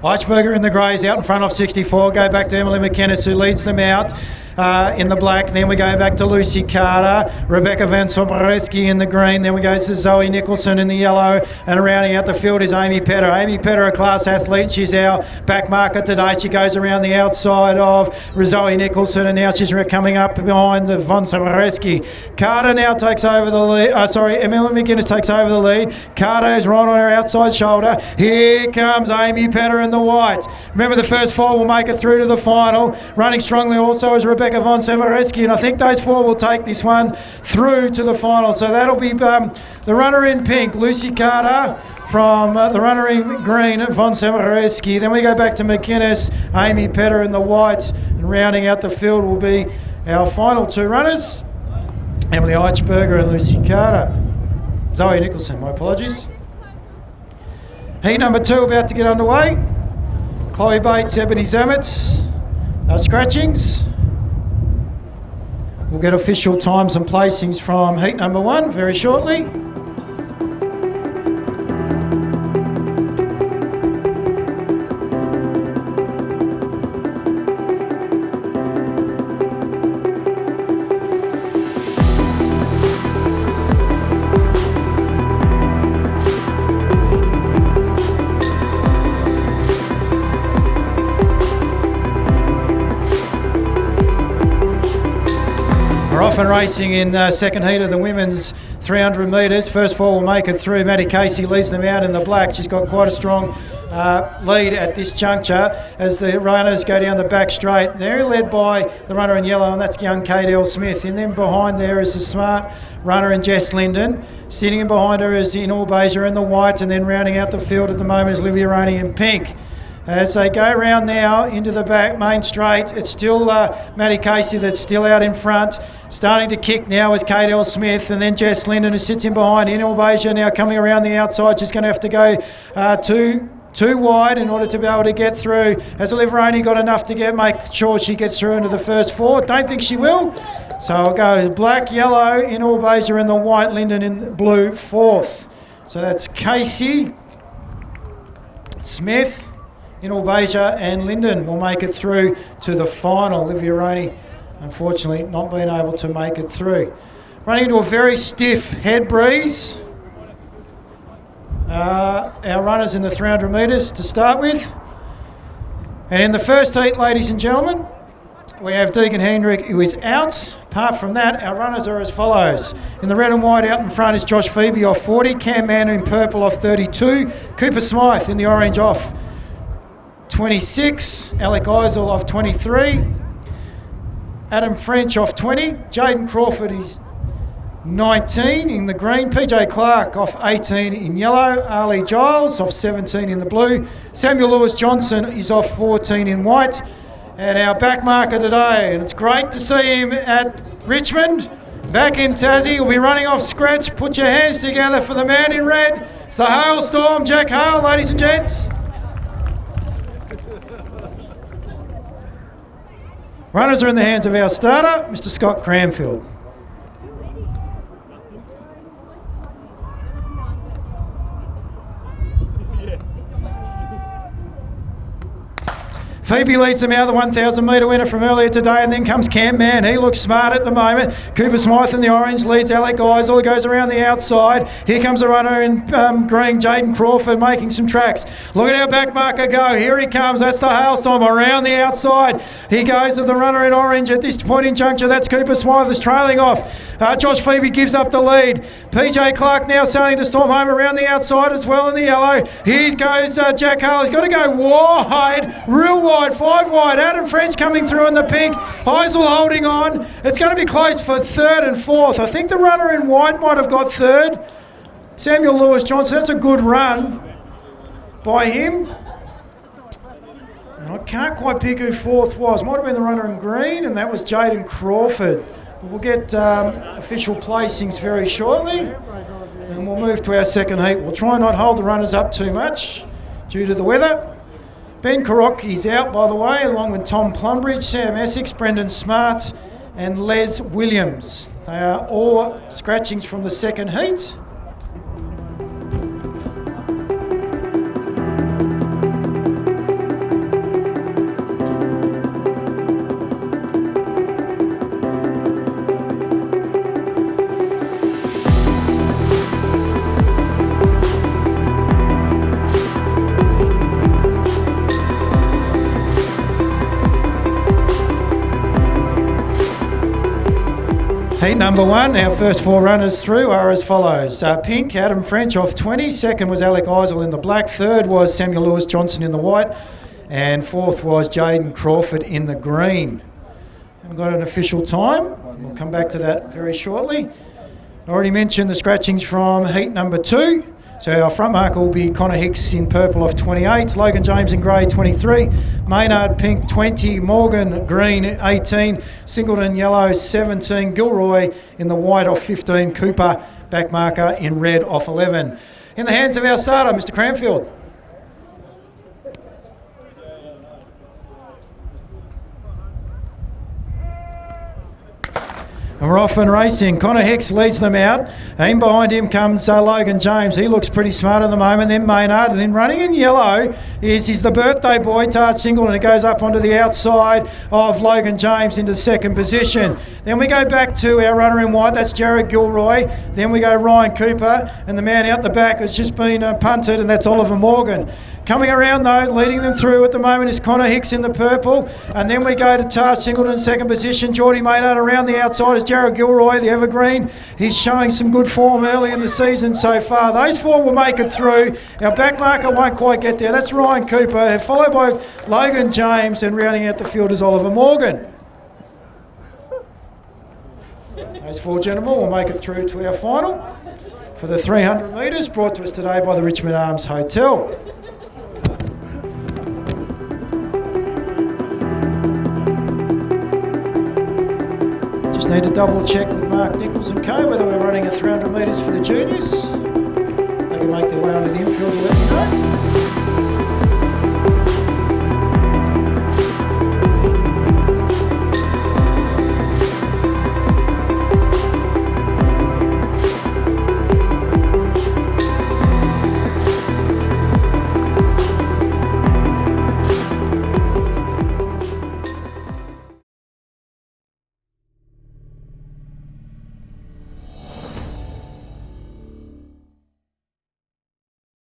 Eichberger in the greys out in front of 64. Go back to Emily McInnes, who leads them out in the black. Then we go back to Lucy Carter, Rebecca Van Soboreski in the green. Then we go to Zoe Nicholson in the yellow. And rounding out the field is Amy Petter. Amy Petter, a class athlete. She's our back marker today. She goes around the outside of Zoe Nicholson, and now she's coming up behind the Van Soboreski. Carter now takes over the lead. Emily McInnes takes over the lead. Carter is right on her outside shoulder. Here comes Amy Petter in the white. Remember, the first four will make it through to the final. Running strongly also is Rebecca Von Soboreski, and I think those four will take this one through to the final. So that'll be the runner in pink, Lucy Carter, from the runner in green, Von Soboreski. Then we go back to McInnes, Amy Petter in the white, and rounding out the field will be our final two runners, Emily Eichberger and Lucy Carter. Zoe Nicholson, my apologies. Heat number 2 about to get underway. Chloe Bates, Ebony Zametz, scratchings. We'll get official times and placings from heat number 1 very shortly. Off and racing in second heat of the women's 300 metres. First four will make it through. Maddie Casey leads them out in the black. She's got quite a strong lead at this juncture as the runners go down the back straight. They're led by the runner in yellow, and that's young Kate L. Smith. And then behind there is the smart runner in Jess Linden. Sitting in behind her is in Orbeja in the white, and then rounding out the field at the moment is Livia Roney in pink. As they go round now into the back main straight, it's still Maddie Casey that's still out in front. Starting to kick now is Kate L. Smith, and then Jess Linden, who sits in behind. In Orbeja now coming around the outside. She's going to have to go too wide in order to be able to get through. Has Olivia Roney got enough to make sure she gets through into the first four? Don't think she will. So I'll go black, yellow in Orbeja and the white, Linden in blue, fourth. So that's Casey, Smith, in Orbeja and Linden will make it through to the final. Olivia Roney, unfortunately, not being able to make it through. Running into a very stiff head breeze. Our runners in the 300 metres to start with. And in the first heat, ladies and gentlemen, we have Deegan Hendrick, who is out. Apart from that, our runners are as follows. In the red and white out in front is Josh Phoebe off 40, Cam Mann in purple off 32, Cooper Smythe in the orange off 26, Alec Eisel off 23, Adam French off 20, Jaden Crawford is 19 in the green, PJ Clark off 18 in yellow, Ali Giles off 17 in the blue, Samuel Lewis Johnson is off 14 in white, and our back marker today, and it's great to see him at Richmond, back in Tassie. He'll be running off scratch. Put your hands together for the man in red. It's the Hailstorm, Jack Hale, ladies and gents. Runners are in the hands of our starter, Mr. Scott Cranfield. Phoebe leads them out, the 1,000 metre winner from earlier today, and then comes Cam Mann. He looks smart at the moment. Cooper Smythe in the orange leads Alec Eisel, goes around the outside. Here comes the runner in green, Jaden Crawford, making some tracks. Look at our back marker go. Here he comes. That's the Hailstorm around the outside. He goes to the runner in orange at this point in juncture. That's Cooper Smythe is trailing off. Josh Phoebe gives up the lead. PJ Clark now starting to storm home around the outside as well in the yellow. Here goes Jack Hale. He's got to go wide, real wide. 5 wide. Adam French coming through in the pink. Heisel holding on. It's going to be close for third and fourth. I think the runner in white might have got third. Samuel Lewis Johnson. That's a good run by him. And I can't quite pick who fourth was. Might have been the runner in green, and that was Jaden Crawford. But we'll get official placings very shortly, and we'll move to our second heat. We'll try and not hold the runners up too much due to the weather. Ben Karocki's out, by the way, along with Tom Plumbridge, Sam Essex, Brendan Smart and Les Williams. They are all scratchings from the second heat. Heat number 1, our first 4 runners through are as follows. Pink, Adam French off 20. Second was Alec Eisel in the black. Third was Samuel Lewis Johnson in the white. And fourth was Jaden Crawford in the green. Haven't got an official time. We'll come back to that very shortly. I already mentioned the scratchings from heat number 2. So our front marker will be Connor Hicks in purple off 28, Logan James in grey 23, Maynard pink 20, Morgan green 18, Singleton yellow 17, Gilroy in the white off 15, Cooper back marker in red off 11. In the hands of our starter, Mr. Cranfield. And we're off and racing. Connor Hicks leads them out. In behind him comes Logan James. He looks pretty smart at the moment. Then Maynard. And then running in yellow is the birthday boy, Tart Singleton. It goes up onto the outside of Logan James into second position. Then we go back to our runner in white. That's Jared Gilroy. Then we go Ryan Cooper. And the man out the back has just been punted, and that's Oliver Morgan. Coming around though, leading them through at the moment is Connor Hicks in the purple. And then we go to Tar Singleton, second position. Geordie Maynard around the outside is Jared Gilroy, the evergreen. He's showing some good form early in the season so far. Those 4 will make it through. Our back marker won't quite get there. That's Ryan Cooper, followed by Logan James, and rounding out the field is Oliver Morgan. Those 4 gentlemen will make it through to our final for the 300 metres, brought to us today by the Richmond Arms Hotel. Just need to double check with Mark Nichols and co whether we're running a 300 metres for the juniors. They can make their way onto the infield to let me know.